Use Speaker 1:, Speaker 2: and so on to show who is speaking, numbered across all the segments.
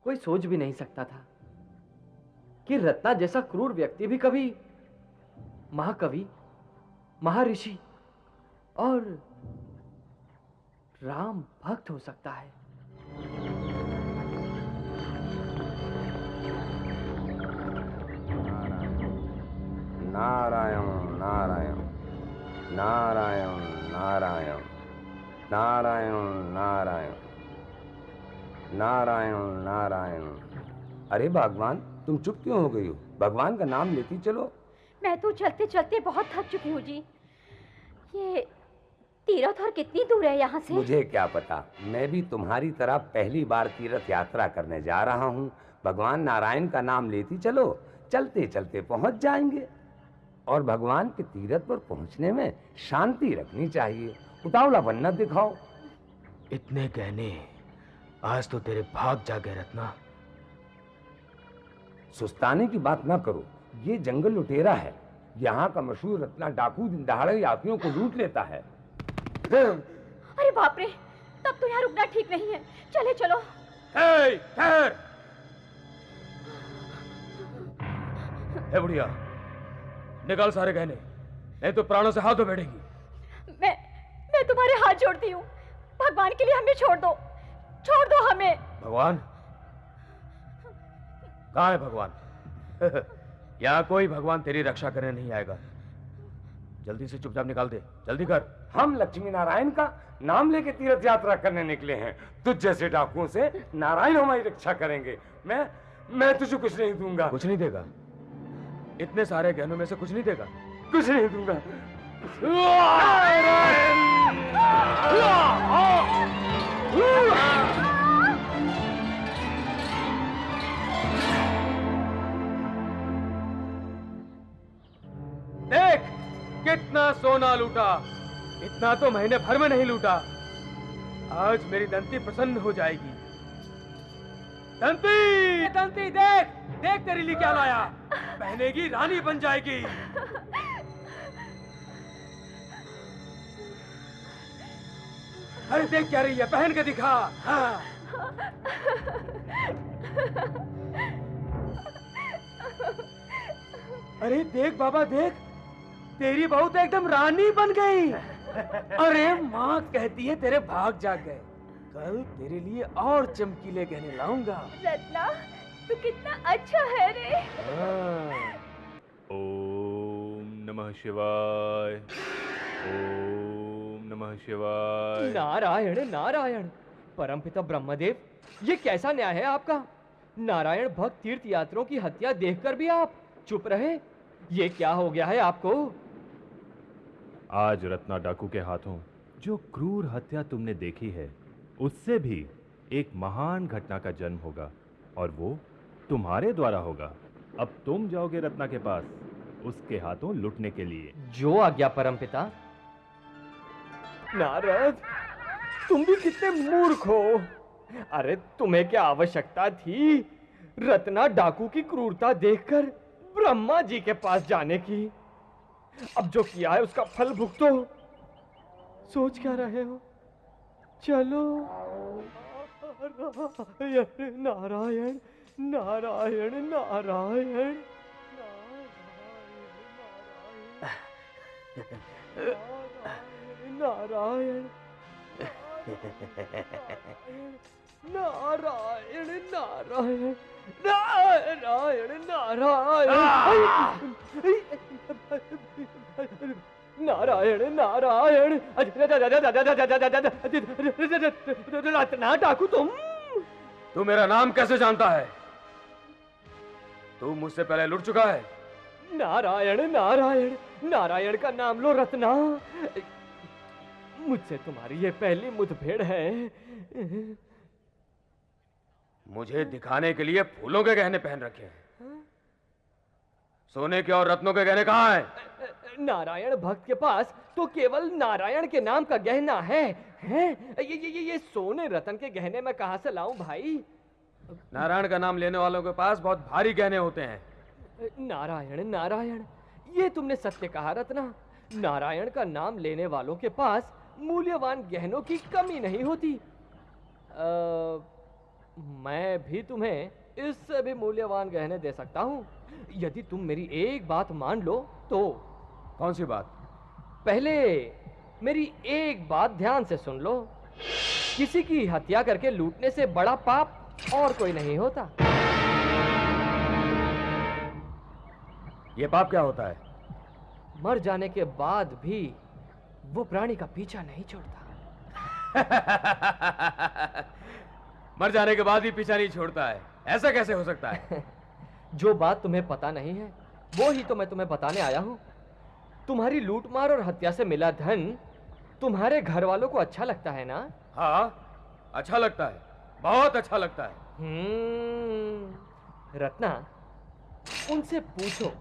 Speaker 1: कोई सोच भी नहीं सकता था कि रत्ना जैसा क्रूर व्यक्ति भी कभी महाकवि, महर्षि और राम भक्त हो सकता है।
Speaker 2: नारायण नारायण नारायण नारायण नारायण नारायण नारायण नारायण। अरे भगवान, तुम चुप क्यों हो गई हो? भगवान का नाम लेती चलो।
Speaker 3: मैं तो चलते चलते बहुत थक चुकी हूँ जी। ये तीर्थ और कितनी दूर है यहाँ से?
Speaker 2: मुझे क्या पता, मैं भी तुम्हारी तरह पहली बार तीर्थ यात्रा करने जा रहा हूँ। भगवान नारायण का नाम लेती चलो, चलते चलते पहुंच जाएंगे। और भगवान के तीर्थ पर पहुंचने में शांति रखनी चाहिए, उतावलापन न दिखाओ।
Speaker 4: इतने गहने, आज तो तेरे भाग जागे रत्ना।
Speaker 2: सुस्ताने की बात ना करो, ये जंगल लुटेरा है। यहाँ का मशहूर रत्ना डाकू दिन दहाड़े यात्रियों को लूट लेता है।
Speaker 3: अरे बाप रे, तब तो यहाँ रुकना ठीक नहीं है। चले चलो।
Speaker 4: ठहर! हे बुढ़िया, निकाल सारे गहने, नहीं तो प्राणों से हाथ धो बैठेगी।
Speaker 3: मैं तुम्हारे हाथ जोड़ती हूँ, भगवान के लिए हमें छोड़ दो, छोड़ दो हमें।
Speaker 4: भगवान? कहाँ है भगवान? यहाँ कोई भगवान तेरी रक्षा करने नहीं आएगा। जल्दी से चुपचाप निकाल दे, जल्दी कर।
Speaker 2: हम लक्ष्मी नारायण का नाम लेके तीर्थ यात्रा करने निकले हैं। तुझ जैसे डाकुओं से नारायण हमारी रक्षा करेंगे। मैं तुझे कुछ नहीं दूंगा।
Speaker 4: कुछ नहीं देगा? इतने सारे गहनों में से कुछ नहीं देगा?
Speaker 2: कुछ नहीं दूंगा।
Speaker 4: देख कितना सोना लूटा, इतना तो महीने भर में नहीं लूटा। आज मेरी दंती प्रसन्न हो जाएगी। दंती, दंती देख, देख तेरे लिए क्या लाया। पहनेगी, रानी बन जाएगी। अरे देख क्या रही है, पहन के दिखा। हाँ। अरे देख बाबा देख, तेरी बहू तो एकदम रानी बन गई। अरे माँ कहती है तेरे भाग जाग गए। कल तेरे लिए और चमकीले गहने लाऊंगा।
Speaker 3: रत्ना, तू कितना अच्छा है रे।
Speaker 5: ओम नमः शिवाय, ओम नमः शिवाय।
Speaker 1: नारायण नारायण। परमपिता ब्रह्मदेव, ये कैसा न्याय है आपका? नारायण भक्त तीर्थ यात्रियों की हत्या देखकर भी आप चुप रहे। ये क्या हो गया है आपको?
Speaker 5: आज रत्ना डाकू के हाथों जो क्रूर हत्या तुमने देखी है, उससे भी एक महान घटना का जन्म होगा, और वो तुम्हारे द्वारा होगा। अब तुम जाओगे रत्ना के पास उसके हाथों लुटने के लिए।
Speaker 1: जो आज्ञा परमपिता। नारद, तुम भी कितने मूर्ख हो। अरे तुम्हें क्या आवश्यकता थी रत्ना डाकू की क्रूरता देखकर ब्रह्मा जी के पास जाने की? अब जो किया है उसका फल भुगतो। सोच क्या रहे हो? चलो। नारायण नारायण नारायण नारायण नारायण नारायण नारायण नारायण नारायण नारायण। रत्ना डाकू
Speaker 4: तू मेरा नाम कैसे जानता है? तू मुझसे पहले लुट चुका है।
Speaker 1: नारायण नारायण नारायण का नाम लो रत्ना। मुझसे तुम्हारी ये पहली मुठभेड़ है।
Speaker 4: मुझे दिखाने के लिए फूलों के गहने पहन रखे हैं। सोने के और रत्नों के गहने कहाँ हैं?
Speaker 1: नारायण भक्त के पास तो केवल नारायण के नाम का गहना है। ये सोने रतन के गहने मैं कहां से लाऊं भाई?
Speaker 4: नारायण का नाम लेने वालों के पास बहुत भारी गहने होते हैं।
Speaker 1: नारायण नारायण, ये तुमने सत्य कहा रत्ना। नारायण का नाम लेने वालों के पास मूल्यवान गहनों की कमी नहीं होती। मैं भी तुम्हें इससे भी मूल्यवान गहने दे सकता हूँ, यदि तुम मेरी एक बात मान लो तो।
Speaker 4: कौन सी बात?
Speaker 1: पहले मेरी एक बात ध्यान से सुन लो। किसी की हत्या करके लूटने से बड़ा पाप और कोई नहीं होता।
Speaker 4: ये पाप क्या होता है?
Speaker 1: मर जाने के बाद भी वो प्राणी का पीछा नहीं छोड़ता।
Speaker 4: मर जाने के बाद भी पीछा नहीं छोड़ता है, ऐसा कैसे हो सकता है?
Speaker 1: जो बात तुम्हें पता नहीं है वो ही तो मैं तुम्हें बताने आया हूं। तुम्हारी लूटमार और हत्या से मिला धन तुम्हारे घर वालों को अच्छा लगता है ना?
Speaker 4: हाँ, अच्छा लगता है, बहुत अच्छा लगता है।
Speaker 1: रत्ना, उनसे पूछो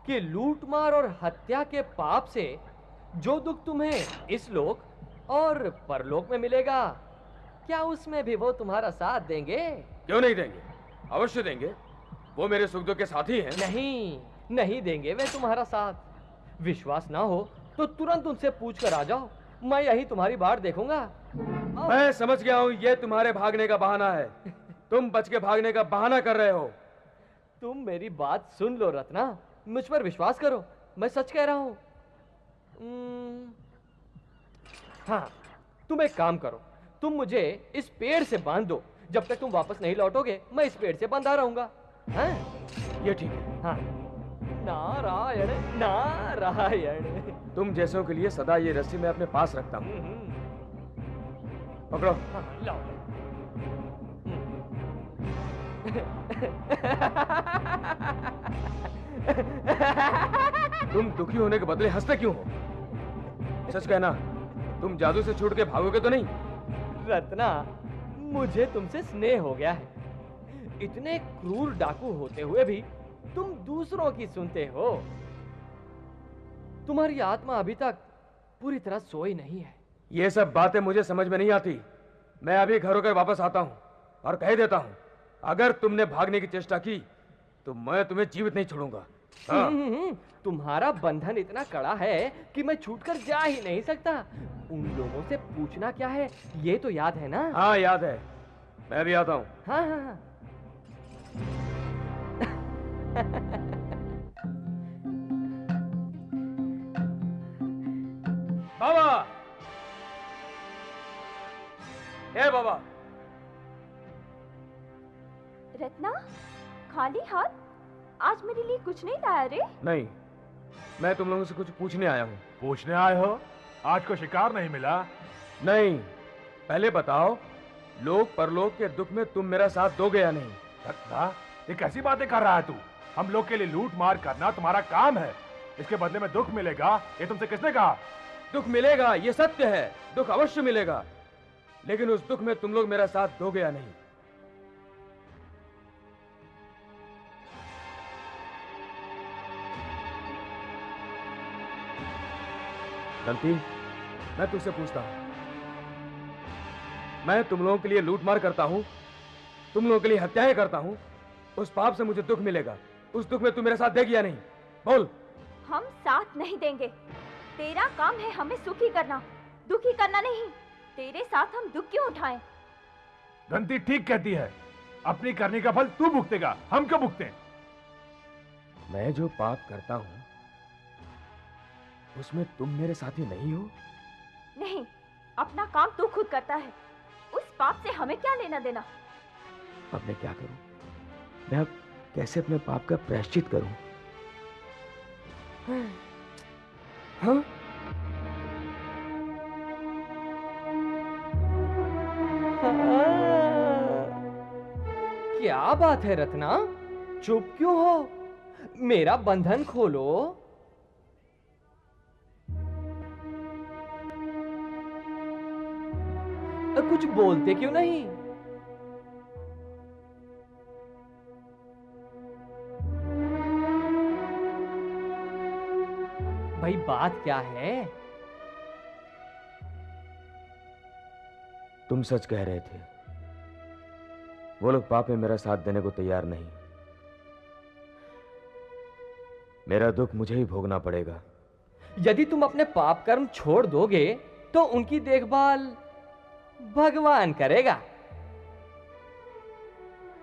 Speaker 1: कि लूटमार और हत्या के पाप से जो दुख तुम्हें इस लोक और परलोक में मिलेगा, क्या उसमें भी वो तुम्हारा साथ देंगे?
Speaker 4: क्यों नहीं देंगे? अवश्य देंगे, वो मेरे सुख दुख के साथी हैं।
Speaker 1: नहीं देंगे वे तुम्हारा साथ। विश्वास ना हो तो तुरंत उनसे पूछ कर आ जाओ, मैं यही तुम्हारी बाट देखूंगा।
Speaker 4: मैं समझ गया हूँ, ये तुम्हारे भागने का बहाना है। तुम बच के भागने का बहाना कर रहे हो।
Speaker 1: तुम मेरी बात सुन लो रत्ना, मुझ पर विश्वास करो, मैं सच कह रहा हूं। हाँ, तुम एक काम करो, तुम मुझे इस पेड़ से बांध दो। जब तक तुम वापस नहीं लौटोगे मैं इस पेड़ से बंधा रहूंगा। हाँ?
Speaker 4: ये ठीक है।
Speaker 1: हाँ। नारायण नारायण।
Speaker 4: तुम जैसों के लिए सदा ये रस्सी मैं अपने पास रखता हूँ। पकड़ो।
Speaker 1: हाँ, लाओ।
Speaker 4: तुम दुखी होने के बदले हंसते क्यों हो? सच कहना, तुम जादू से छूट के भागोगे तो नहीं?
Speaker 1: रत्ना, मुझे तुमसे स्नेह हो गया है। इतने क्रूर डाकू होते हुए भी तुम दूसरों की सुनते हो। तुम्हारी आत्मा अभी तक पूरी तरह सोई नहीं है।
Speaker 4: ये सब बातें मुझे समझ में नहीं आती। मैं अभी घर होकर वापस आता हूँ और कह देता हूँ, अगर तुमने भागने की चेष्टा की तो मैं तुम्हें जीवित नहीं छोड़ूंगा। हाँ।
Speaker 1: तुम्हारा बंधन इतना कड़ा है कि मैं छूटकर जा ही नहीं सकता। उन लोगों से पूछना क्या है, ये तो याद है ना?
Speaker 4: हाँ, याद है। मैं भी आता हूँ।
Speaker 1: हाँ हाँ हाँ।
Speaker 4: बाबा, ए बाबा।
Speaker 3: रत्ना, खाली हाथ? आज मेरे लिए कुछ नहीं लाया रे?
Speaker 4: नहीं, मैं तुम लोगों से कुछ पूछने आया हूँ।
Speaker 5: पूछने आए हो? आज को शिकार नहीं मिला?
Speaker 4: नहीं, पहले बताओ, लोक परलोक के दुख में तुम मेरा साथ दोगे या नहीं?
Speaker 5: रत्ना, ये कैसी बातें कर रहा है तू? हम लोग के लिए लूट मार करना तुम्हारा काम है। इसके बदले में दुख मिलेगा, ये तुमसे किसने कहा?
Speaker 4: दुख मिलेगा, ये सत्य है। दुख अवश्य मिलेगा, लेकिन उस दुख में तुम लोग मेरा साथ दोगे या नहीं? गलती, मैं तुझसे पूछता हूं। मैं तुम लोगों के लिए लूटमार करता हूं, तुम लोगों के लिए हत्याएं करता हूं, उस पाप से मुझे दुख मिलेगा। उस दुख में तू मेरा साथ देगी या नहीं? बोल।
Speaker 3: हम साथ नहीं देंगे। तेरा काम है हमें सुखी करना, दुखी करना नहीं। तेरे साथ हम दुख क्यों उठाएं?
Speaker 5: धंती ठीक कहती है, अपनी करने का फल तू भुगतेगा, हम क्यों भुगतें?
Speaker 4: मैं जो पाप करता हूं उसमें तुम मेरे साथी नहीं हो?
Speaker 3: नहीं, अपना काम तू खुद करता है, उस पाप से हमें क्या लेना देना?
Speaker 4: अब मैं क्या करूं? मैं अब कैसे अपने पाप का प्रायश्चित करूं? हाँ?
Speaker 1: क्या बात है रत्ना, चुप क्यों हो? मेरा बंधन खोलो। कुछ बोलते क्यों नहीं? भाई बात क्या है?
Speaker 4: तुम सच कह रहे थे, वो लोग पाप में मेरा साथ देने को तैयार नहीं। मेरा दुख मुझे ही भोगना पड़ेगा।
Speaker 1: यदि तुम अपने पाप कर्म छोड़ दोगे तो उनकी देखभाल भगवान करेगा।